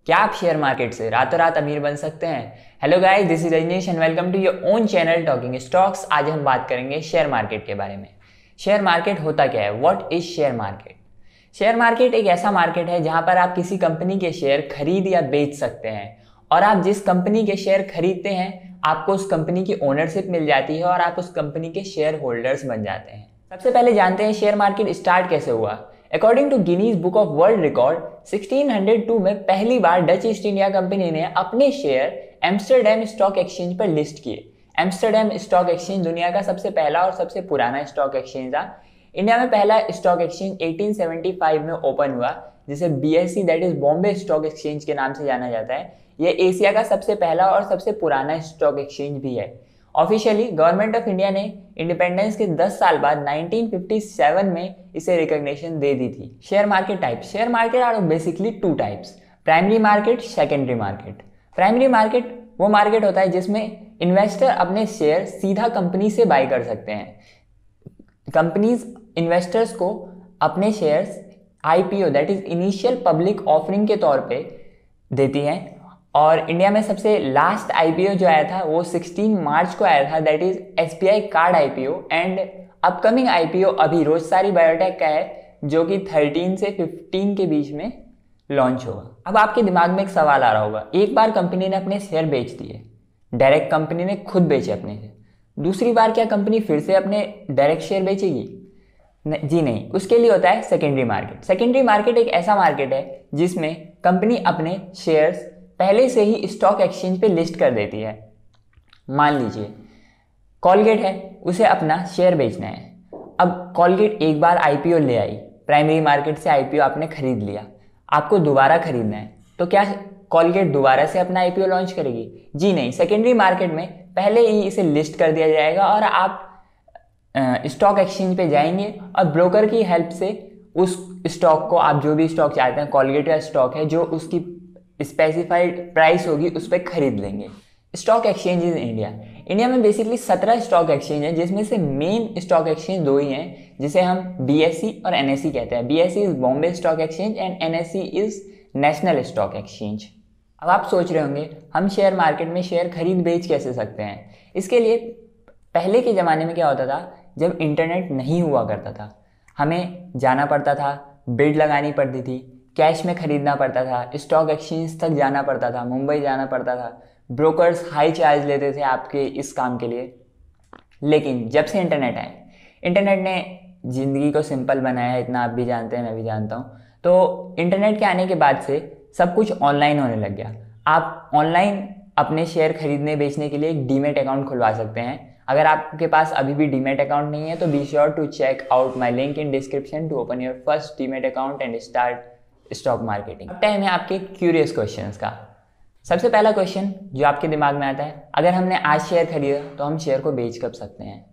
क्या आप share market से रातों रात अमीर बन सकते हैं? Hello guys, this is Rajneesh and welcome to your own channel Talking Stocks. आज हम बात करेंगे शेयर मार्केट के बारे में। शेयर मार्केट होता क्या है? What is share market? Share market एक ऐसा मार्केट है जहां पर आप किसी कंपनी के शेयर खरीद या बेच सकते हैं, और आप जिस कंपनी के शेयर खरीदते हैं आपको उस कंपनी की ओनरशिप मिल जाती है और आप उस कंपनी के शेयर होल्डर्स बन जाते हैं। सबसे पहले जानते हैं शेयर मार्केट स्टार्ट कैसे हुआ। According to Guinness Book of World Record 1602 में पहली बार डच ईस्ट इंडिया कंपनी ने अपने शेयर एम्स्टर्डम स्टॉक एक्सचेंज पर लिस्ट किए। एम्स्टर्डम स्टॉक एक्सचेंज दुनिया का सबसे पहला और सबसे पुराना स्टॉक एक्सचेंज था। इंडिया में पहला स्टॉक एक्सचेंज 1875 में ओपन हुआ, जिसे BSE that is Bombay stock exchange के नाम से जाना जाता है। यह एशिया का सबसे पहला और सबसे पुराना स्टॉक एक्सचेंज भी है। ऑफिशियली गवर्नमेंट ऑफ इंडिया ने इंडिपेंडेंस के 10 साल बाद 1957 में इसे रिकॉग्निशन दे दी थी। Share market types. Share market are basically two types, primary market, secondary market. Primary market वो मार्केट होता है जिसमें इन्वेस्टर अपने शेयर सीधा कंपनी से बाय कर सकते हैं। कंपनीज इन्वेस्टर्स को अपने shares IPO that is initial public offering के तौर पे देती हैं। और इंडिया में सबसे लास्ट IPO जो आया था वो 16 मार्च को आया था, that is SBI card IPO। And upcoming IPO अभी रोजसारी बायोटेक का है, जो कि 13 से 15 के बीच में लॉन्च होगा। अब आपके दिमाग में एक सवाल आ रहा होगा, एक बार कंपनी ने अपने शेयर बेच दिए, डायरेक्ट कंपनी ने खुद बेचे अपने शेयर, दूसरी बार क्या कंपनी फिर से अपने डायरेक्ट शेयर बेचेगी? जी नहीं, उसके लिए होता है सेकेंडरी मार्केट। सेकेंडरी मार्केट एक ऐसा मार्केट है जिसमें कंपनी अपने शेयर्स पहले से ही स्टॉक एक्सचेंज पे लिस्ट कर देती है। मान लीजिए कॉलगेट है, उसे अपना शेयर बेचना है। अब कॉलगेट एक बार IPO ले आई, प्राइमरी मार्केट से IPO आपने खरीद लिया, आपको दोबारा खरीदना है, तो क्या कॉलगेट दोबारा से अपना IPO लॉन्च करेगी? जी नहीं, सेकेंडरी मार्केट में पहले ही इसे लिस्ट कर दिया जाएगा और आप स्टॉक एक्सचेंज पे जाएंगे और ब्रोकर की हेल्प से उस स्टॉक को, आप जो भी स्टॉक चाहते हैं, कॉलगेट का स्टॉक है, जो उसकी स्पेसिफाइड प्राइस होगी उस पर खरीद लेंगे। Stock exchange in India. India में बेसिकली 17 स्टॉक एक्सचेंज है, जिसमें से मेन स्टॉक एक्सचेंज दो ही हैं, जिसे हम BSE और NSE कहते हैं। BSE is Bombay stock exchange and NSE is national stock exchange. अब आप सोच रहे होंगे हम शेयर मार्केट में शेयर खरीद बेच कैसे सकते हैं? इसके लिए पहले के ज़माने में क्या होता था, जब इंटरनेट नहीं हुआ करता था, हमें जाना पड़ता था, बिड लगानी पड़ती थी, कैश में खरीदना पड़ता था, स्टॉक एक्सचेंज तक जाना पड़ता था, मुंबई जाना पड़ता था, ब्रोकर्स हाई चार्ज लेते थे आपके इस काम के लिए। लेकिन जब से इंटरनेट आए, इंटरनेट ने ज़िंदगी को सिंपल बनाया है, इतना आप भी जानते हैं, मैं भी जानता हूँ। तो इंटरनेट के आने के बाद से सब कुछ ऑनलाइन होने लग गया। आप ऑनलाइन अपने शेयर खरीदने बेचने के लिए एक डीमेट अकाउंट खुलवा सकते हैं। अगर आपके पास अभी भी डीमेट अकाउंट नहीं है तो be sure to check out my link in description to open your first demat account and start stock marketing. अब टाइम है आपके क्यूरियस क्वेश्चंस का। सबसे पहला क्वेश्चन जो आपके दिमाग में आता है, अगर हमने आज शेयर खरीदा तो हम शेयर को बेच कब सकते हैं?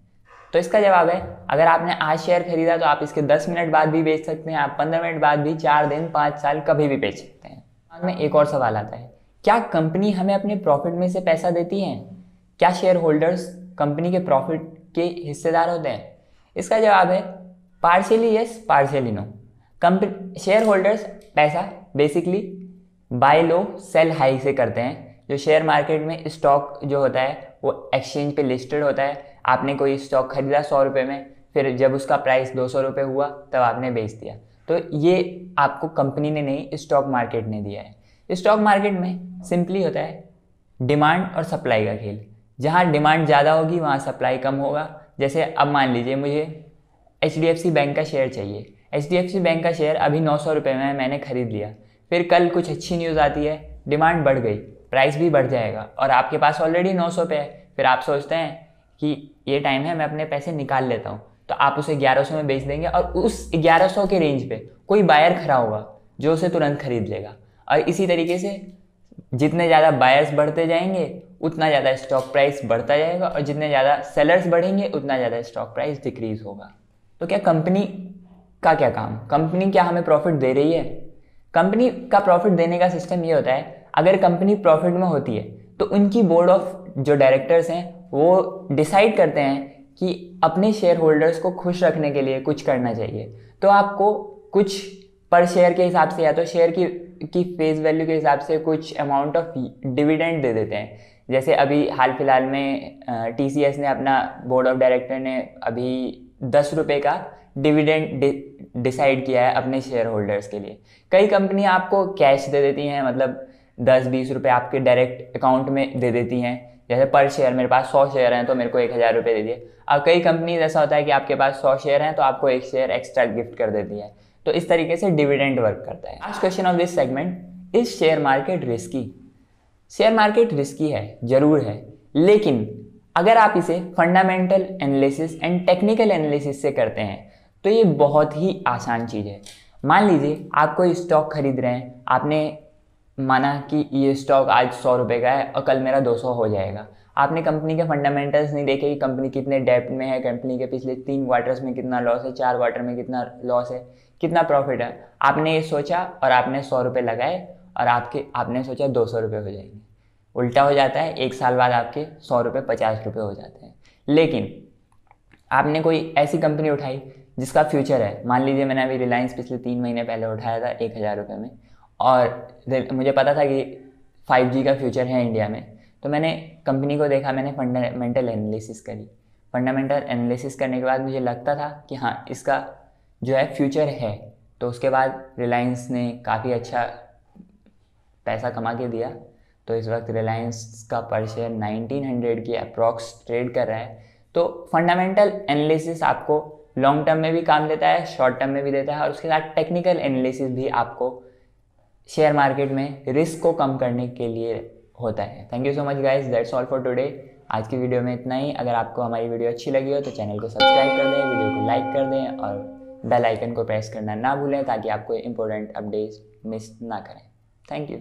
तो इसका जवाब है, अगर आपने आज शेयर खरीदा तो आप इसके 10 मिनट बाद भी बेच सकते हैं, आप 15 मिनट बाद भी, 4 दिन, 5 साल, कभी भी बेच सकते हैं। बाद में एक और सवाल आता है, क्या कंपनी हमें अपने प्रॉफिट में से पैसा देती है? क्या शेयर होल्डर्स कंपनी के प्रॉफिट के हिस्सेदार होते हैं? इसका जवाब है partially yes, partially no. Share holders पैसा basically buy low sell high से करते हैं। जो शेयर मार्केट में स्टॉक जो होता है वो एक्सचेंज पे लिस्टेड होता है। आपने कोई स्टॉक खरीदा 100 रुपये में, फिर जब उसका प्राइस 200 रुपये हुआ तब आपने बेच दिया। तो ये आपको कंपनी ने नहीं, स्टॉक मार्केट ने दिया है। स्टॉक मार्केट में सिंपली होता है डिमांड और सप्लाई का खेल। जहाँ डिमांड ज़्यादा होगी वहाँ सप्लाई कम होगा। जैसे अब मान लीजिए मुझे HDFC बैंक का शेयर चाहिए। HDFC बैंक का शेयर अभी 900 रुपये में मैंने खरीद लिया, फिर कल कुछ अच्छी न्यूज़ आती है, डिमांड बढ़ गई, प्राइस भी बढ़ जाएगा और आपके पास ऑलरेडी 900 पे है। फिर आप सोचते हैं कि ये टाइम है, मैं अपने पैसे निकाल लेता हूँ, तो आप उसे 1100 में बेच देंगे और उस 1100 के रेंज पे कोई बायर खड़ा होगा जो उसे तुरंत खरीद लेगा। और इसी तरीके से जितने ज़्यादा बायर्स बढ़ते जाएंगे उतना ज़्यादा स्टॉक प्राइस बढ़ता जाएगा, और जितने ज़्यादा सेलर्स बढ़ेंगे उतना ज़्यादा स्टॉक प्राइस डिक्रीज होगा। तो क्या कंपनी का क्या काम? कंपनी क्या हमें प्रॉफिट दे रही है? कंपनी का प्रॉफिट देने का सिस्टम ये होता है, अगर कंपनी प्रॉफिट में होती है तो उनकी बोर्ड ऑफ जो डायरेक्टर्स हैं वो डिसाइड करते हैं कि अपने शेयर होल्डर्स को खुश रखने के लिए कुछ करना चाहिए। तो आपको कुछ पर शेयर के हिसाब से या तो शेयर की फेस वैल्यू के हिसाब से कुछ अमाउंट ऑफ डिविडेंड दे देते हैं। जैसे अभी हाल फिलहाल में TCS ने अपना बोर्ड ऑफ डायरेक्टर ने अभी 10 रुपये का डिविडेंड डिसाइड किया है अपने शेयर होल्डर्स के लिए। कई कंपनियां आपको कैश दे देती हैं, मतलब 10-20 रुपये आपके डायरेक्ट अकाउंट में दे देती हैं। जैसे पर शेयर मेरे पास 100 शेयर हैं तो मेरे को 1000 रुपये दे दिए। अब कई कंपनी ऐसा होता है कि आपके पास 100 शेयर हैं तो आपको 1 शेयर एक्स्ट्रा गिफ्ट कर देती है। तो इस तरीके से डिविडेंड वर्क करता है। Last question of this segment, is share market risky? Share market risky है, जरूर है, लेकिन अगर आप इसे fundamental analysis and technical analysis से करते हैं तो ये बहुत ही आसान चीज़ है। मान लीजिए आप कोई स्टॉक खरीद रहे हैं, आपने माना कि ये स्टॉक आज 100 रुपये का है और कल मेरा 200 हो जाएगा। आपने कंपनी के फंडामेंटल्स नहीं देखे कि कंपनी कितने डेब्ट में है, कंपनी के पिछले 3 क्वार्टर्स में कितना लॉस है, 4 क्वार्टर में कितना लॉस है, कितना प्रॉफिट है। आपने ये सोचा और आपने 100 रुपये लगाए और आपने सोचा 200 रुपये हो जाएंगे। उल्टा हो जाता है, 1 साल बाद आपके 100 रुपये 50 रुपये हो जाते हैं। लेकिन आपने कोई ऐसी कंपनी उठाई जिसका फ्यूचर है। मान लीजिए मैंने अभी रिलायंस पिछले 3 महीने पहले उठाया था 1000 रुपये में, और मुझे पता था कि 5G का फ्यूचर है इंडिया में। तो मैंने कंपनी को देखा, मैंने फंडामेंटल एनालिसिस करी। फंडामेंटल एनालिसिस करने के बाद मुझे लगता था कि हाँ, इसका जो है फ्यूचर है। तो उसके बाद रिलायंस ने काफ़ी अच्छा पैसा कमा के दिया। तो इस वक्त रिलायंस का पर शेयर 1900 की अप्रॉक्स ट्रेड कर रहा है। तो फंडामेंटल एनालिसिस आपको लॉन्ग टर्म में भी काम देता है, शॉर्ट टर्म में भी देता है, और उसके साथ टेक्निकल एनालिसिस भी आपको शेयर मार्केट में रिस्क को कम करने के लिए होता है। Thank you so much guys, that's all for today. आज की वीडियो में इतना ही। अगर आपको हमारी वीडियो अच्छी लगी हो तो चैनल को सब्सक्राइब कर दें, वीडियो को लाइक कर दें और बेल आइकन को प्रेस करना ना भूलें ताकि आपको इंपॉर्टेंट अपडेट्स मिस ना करें। Thank you.